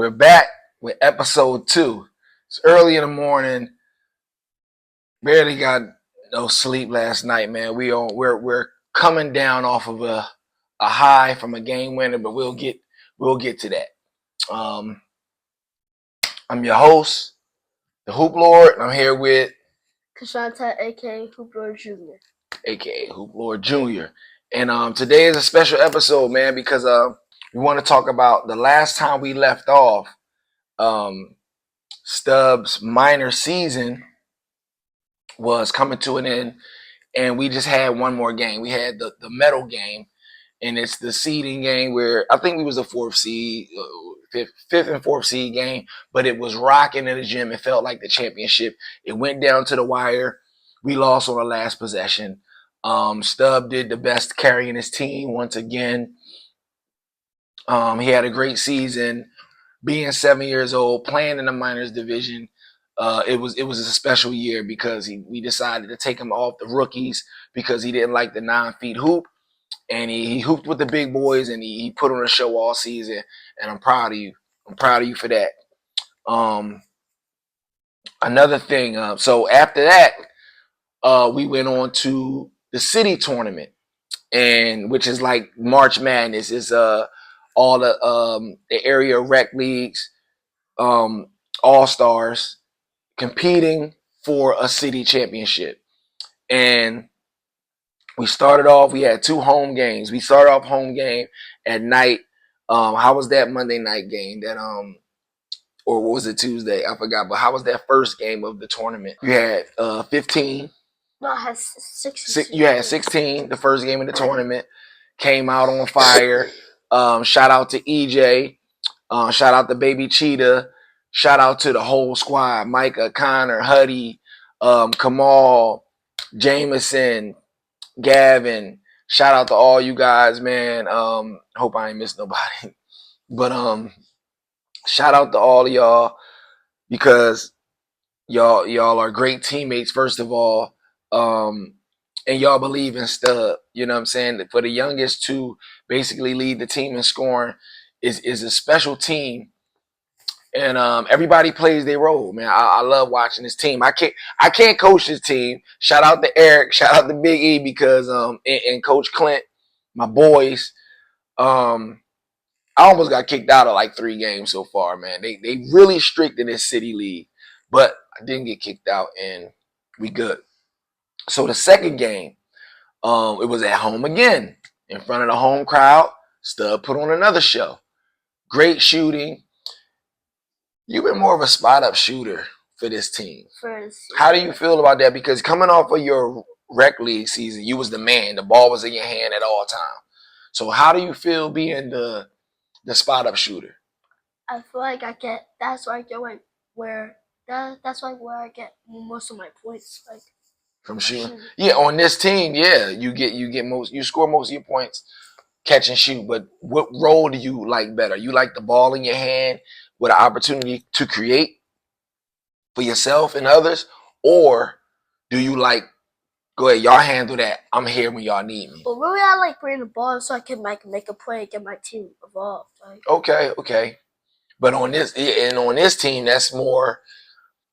We're back with episode 2. It's early in the morning. Barely got no sleep last night, man. We're coming down off of a high from a game winner, but we'll get to that. I'm your host, the HoopLord, and I'm here with Kashanta, aka HoopLordjr. aka HoopLordjr. And today is a special episode, man, because we want to talk about the last time we left off. Stub's minor season was coming to an end, and we just had one more game. We had the medal game, and it's the seeding game where I think we was a fifth and fourth seed game, but it was rocking in the gym. It felt like the championship. It went down to the wire. We lost on the last possession. Stub did the best carrying his team once again. He had a great season. Being 7 years old, playing in the minors division, it was a special year because we decided to take him off the rookies because he didn't like the 9-feet hoop, and he hooped with the big boys, and he put on a show all season. And I'm proud of you. I'm proud of you for that. Another thing. So after that, we went on to the city tournament, and which is like March Madness. Is all the area rec leagues, all stars competing for a city championship. And we started off, we had 2 home games. We started off home game at night. How was that Monday night game? That or what was it, Tuesday? I forgot. But how was that first game of the tournament? You had 15. No, I had 16. You had 16. The first game of the tournament came out on fire. Shout out to EJ. Shout out to Baby Cheetah. Shout out to the whole squad: Micah, Connor, Huddy, Kamal, Jameson, Gavin. Shout out to all you guys, man. Hope I ain't missed nobody. But shout out to all of y'all because y'all are great teammates, first of all. And y'all believe in Stub. You know what I'm saying? For the youngest to basically lead the team in scoring is a special team. And everybody plays their role, man. I love watching this team. I can't coach this team. Shout out to Eric. Shout out to Big E because and Coach Clint, my boys. I almost got kicked out of like 3 games so far, man. They really strict in this city league, but I didn't get kicked out, and we good. So the second game, it was at home again in front of the home crowd. Stub put on another show. Great shooting. You've been more of a spot-up shooter for this team. How do you feel about that? Because coming off of your rec league season, you was the man. The ball was in your hand at all times. So how do you feel being the spot-up shooter? I feel like that's where I get where I get most of my points, like from shooting. Yeah, on this team, yeah, you score most of your points catch and shoot. But what role do you like better? You like the ball in your hand with an opportunity to create for yourself and others, or do you like, go ahead, y'all handle that, I'm here when y'all need me? But really, I like bringing the ball so I can like make a play and get my team involved. Like, okay. But on this team, that's more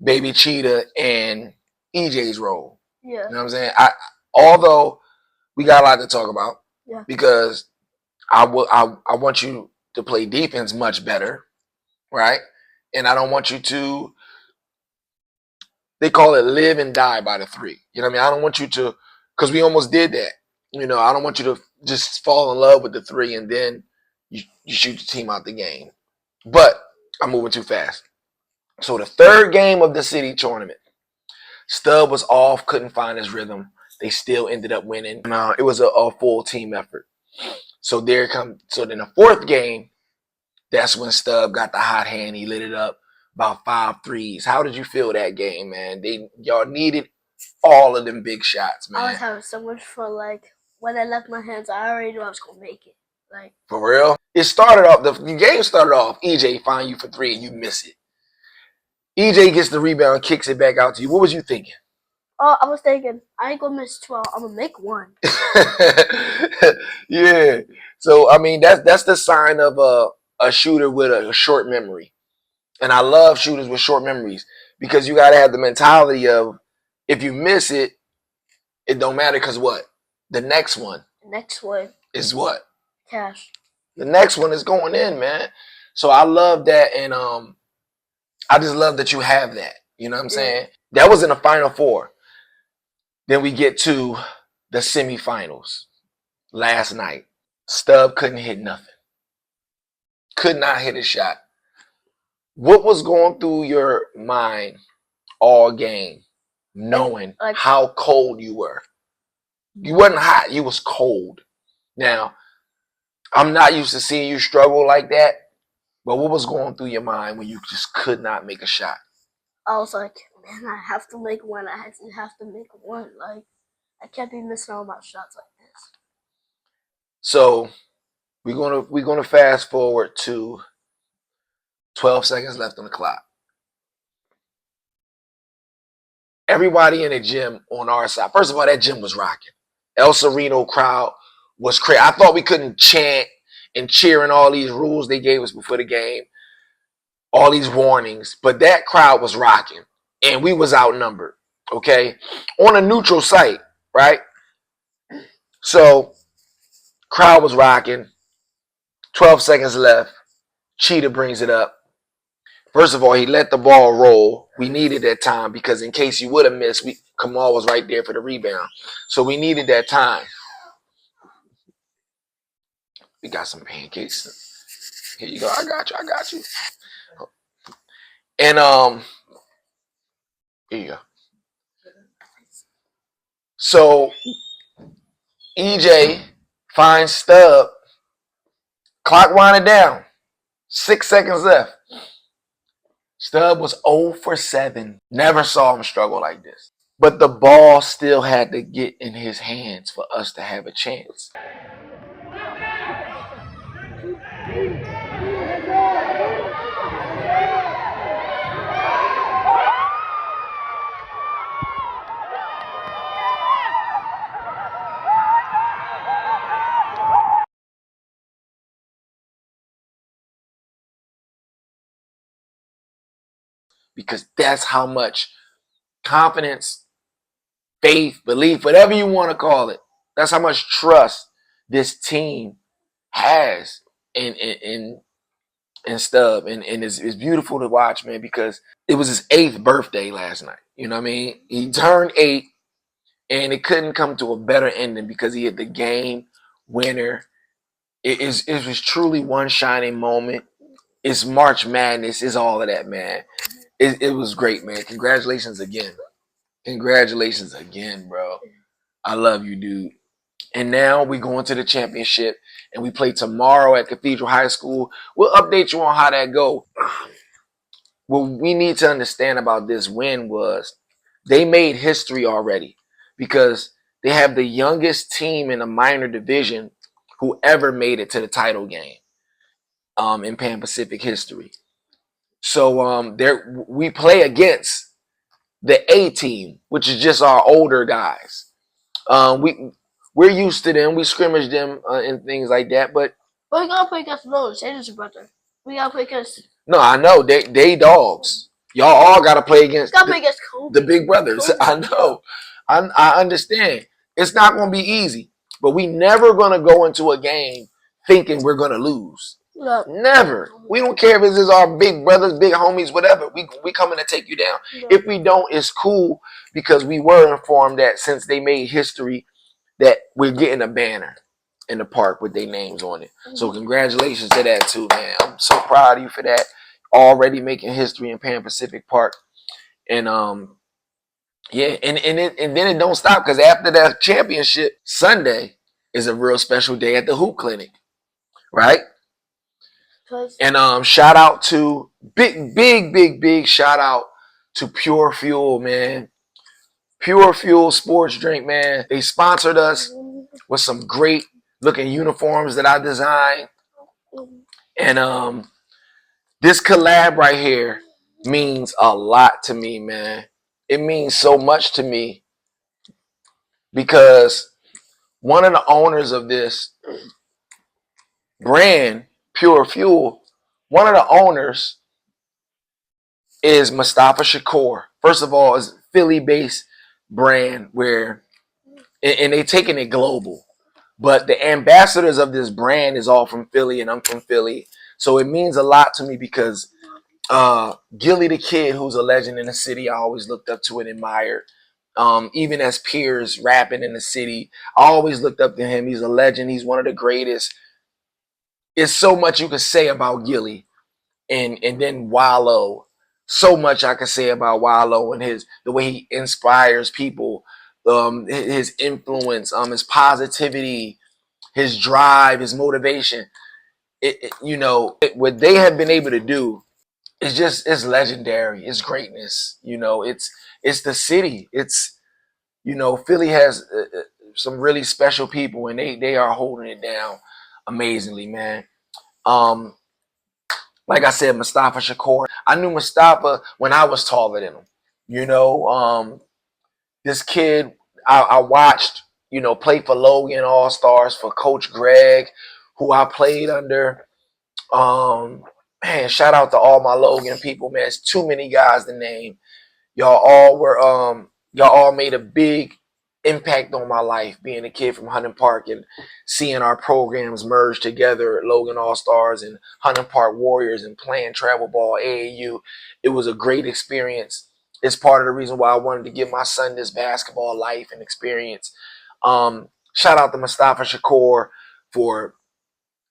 Baby Cheetah and EJ's role. Yeah. You know what I'm saying? Although we got a lot to talk about, yeah, because I want you to play defense much better, right? And I don't want you to, they call it live and die by the 3. You know what I mean? I don't want you to, because we almost did that. You know, I don't want you to just fall in love with the 3 and then you shoot the team out the game. But I'm moving too fast. So the third game of the city tournament, Stub was off, couldn't find his rhythm. They still ended up winning. It was a full team effort. So then the fourth game, that's when Stub got the hot hand. He lit it up, about 5 threes. How did you feel that game, man? Y'all needed all of them big shots, man. I was having so much fun. Like when I left my hands, I already knew I was gonna make it. Like, for real? It started off, the game started off, EJ find you for 3 and you miss it. EJ gets the rebound, kicks it back out to you. What was you thinking? Oh, I was thinking, I ain't gonna miss 12. I'm gonna make 1. Yeah. So I mean, that's the sign of a shooter with a short memory. And I love shooters with short memories because you got to have the mentality of if you miss it, it don't matter because what? The next one is what? Cash. The next one is going in, man. So I love that, and I just love that you have that. You know what I'm saying? That was in the Final Four. Then we get to the semifinals last night. Stub couldn't hit nothing. Could not hit a shot. What was going through your mind all game, knowing how cold you were? You wasn't hot. You was cold. Now, I'm not used to seeing you struggle like that, but what was going through your mind when you just could not make a shot? I was like, man, I have to make one. I have to make one. Like, I can't be missing all my shots like this. So we're gonna fast forward to 12 seconds left on the clock. Everybody in the gym on our side. First of all, that gym was rocking. El Sereno crowd was crazy. I thought we couldn't chant and cheer and all these rules they gave us before the game, all these warnings, but that crowd was rocking, and we was outnumbered. Okay, on a neutral site, right? So, crowd was rocking. 12 seconds left. Cheetah brings it up. First of all, he let the ball roll. We needed that time because in case you would have missed, Kamal was right there for the rebound. So we needed that time. We got some pancakes. Here you go. I got you. And here you go. So EJ finds Stub. Clock winded down. 6 seconds left. Stub was 0 for 7. Never saw him struggle like this. But the ball still had to get in his hands for us to have a chance. Because that's how much confidence, faith, belief, whatever you want to call it, that's how much trust this team has in Stub. And it's beautiful to watch, man, because it was his 8th birthday last night. You know what I mean? He turned 8, and it couldn't come to a better ending because he hit the game winner. It was truly one shining moment. It's March Madness. It's all of that, man. It was great, man. Congratulations again. Congratulations again, bro. I love you, dude. And now we go into the championship, and we play tomorrow at Cathedral High School. We'll update you on how that goes. What we need to understand about this win was they made history already because they have the youngest team in the minor division who ever made it to the title game in Pan Pacific history. So we play against the A team, which is just our older guys. We're used to them. We scrimmage them and things like that. But we gotta play against those. Sanderson brother. We gotta play against. No, I know they dogs. Y'all all gotta play against. The big brothers. Kobe. I know. I understand. It's not gonna be easy, but we never gonna go into a game thinking we're gonna lose. No. Never. We don't care if this is our big brothers, big homies, whatever. We coming to take you down. No. If we don't, it's cool because we were informed that since they made history, that we're getting a banner in the park with their names on it. So congratulations to that too, man. I'm so proud of you for that. Already making history in Pan Pacific Park. And yeah, and then it don't stop because after that championship, Sunday is a real special day at the Hoop Clinic. Right? And shout out to big shout out to Pure Fuel, man. Pure Fuel sports drink, man. They sponsored us with some great looking uniforms that I designed. And this collab right here means a lot to me, man. It means so much to me because one of the owners of this brand, Pure Fuel, one of the owners is Mustafa Shakur. First of all, it's a Philly-based brand where, and they taking it global. But the ambassadors of this brand is all from Philly, and I'm from Philly. So it means a lot to me because Gilly the Kid, who's a legend in the city, I always looked up to and admired. Even as peers rapping in the city, I always looked up to him. He's a legend. He's one of the greatest. It's so much you can say about Gilly, and then Wallow. So much I could say about Wallow and the way he inspires people, his influence, his positivity, his drive, his motivation. What they have been able to do it's legendary. It's greatness. It's the city. Philly has some really special people, and they are holding it down amazingly, man. Like I said, Mustafa Shakur. I knew Mustafa when I was taller than him. This kid I watched, play for Logan All Stars for Coach Greg, who I played under. Man, shout out to all my Logan people, man. It's too many guys to name. Y'all all made a big impact on my life, being a kid from Hunting Park and seeing our programs merge together at Logan All Stars and Hunting Park Warriors and playing travel ball AAU. It was a great experience. It's part of the reason why I wanted to give my son this basketball life and experience. Shout out to Mustafa Shakur for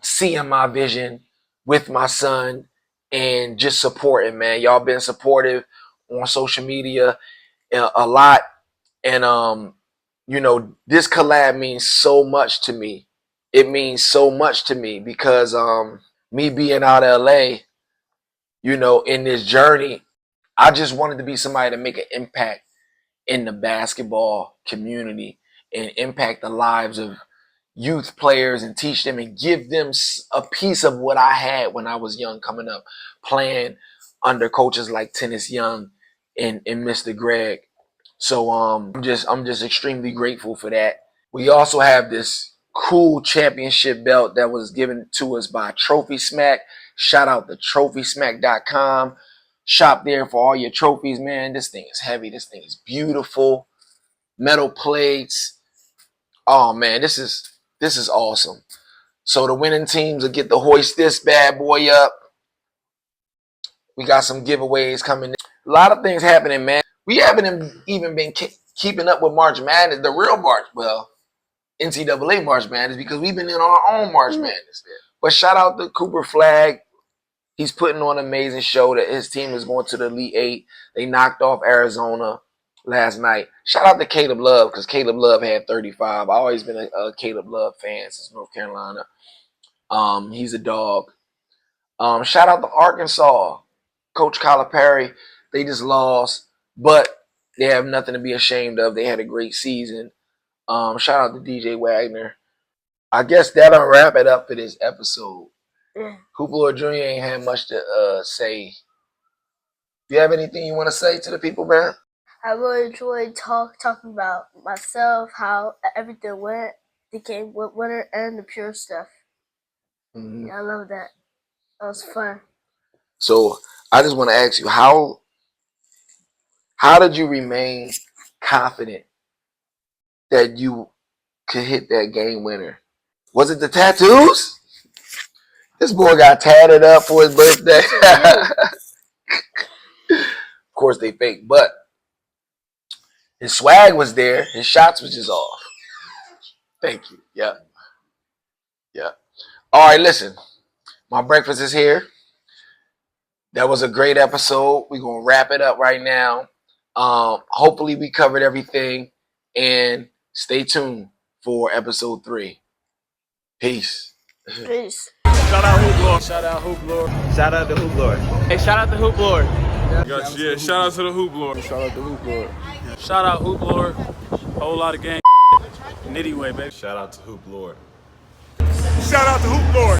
seeing my vision with my son and just supporting, man. Y'all been supportive on social media a lot. And, this collab means so much to me. It means so much to me because me being out of LA, in this journey, I just wanted to be somebody to make an impact in the basketball community and impact the lives of youth players and teach them and give them a piece of what I had when I was young coming up, playing under coaches like Tennis Young and Mr. Greg. So I'm just extremely grateful for that. We also have this cool championship belt that was given to us by Trophy Smack. Shout out to TrophySmack.com. Shop there for all your trophies, man. This thing is heavy. This thing is beautiful. Metal plates. Oh man, this is awesome. So the winning teams will get to hoist this bad boy up. We got some giveaways coming in. A lot of things happening, man. We haven't even been keeping up with March Madness, the real March, NCAA March Madness, because we've been in our own March Madness. But shout out to Cooper Flag. He's putting on an amazing show that his team is going to the Elite Eight. They knocked off Arizona last night. Shout out to Caleb Love, because Caleb Love had 35. I've always been a Caleb Love fan since North Carolina. He's a dog. Shout out to Arkansas. Coach Calipari. They just lost, but they have nothing to be ashamed of. They had a great season. Shout out to DJ Wagner. I guess that'll wrap it up for this episode. Yeah. HoopLord Jr. ain't had much to say. Do you have anything you want to say to the people, man? I really enjoyed talking about myself, how everything went, the game winner, and the pure stuff. Mm-hmm. Yeah, I love that. That was fun. So I just want to ask you, how did you remain confident that you could hit that game winner? Was it the tattoos? This boy got tatted up for his birthday. Of course they fake, but his swag was there. His shots was just off. Thank you. Yeah. All right, listen. My breakfast is here. That was a great episode. We're going to wrap it up right now. Hopefully we covered everything. And stay tuned for episode 3. Peace. Peace. Shout out HoopLord. Shout out HoopLord. Shout out to HoopLord. Hey, shout out to HoopLord. Yeah, shout out to the HoopLord. Shout out to HoopLord. Shout out HoopLord. Whole lot of gang. Nitty way, baby. Shout out to HoopLord. Shout out to HoopLord.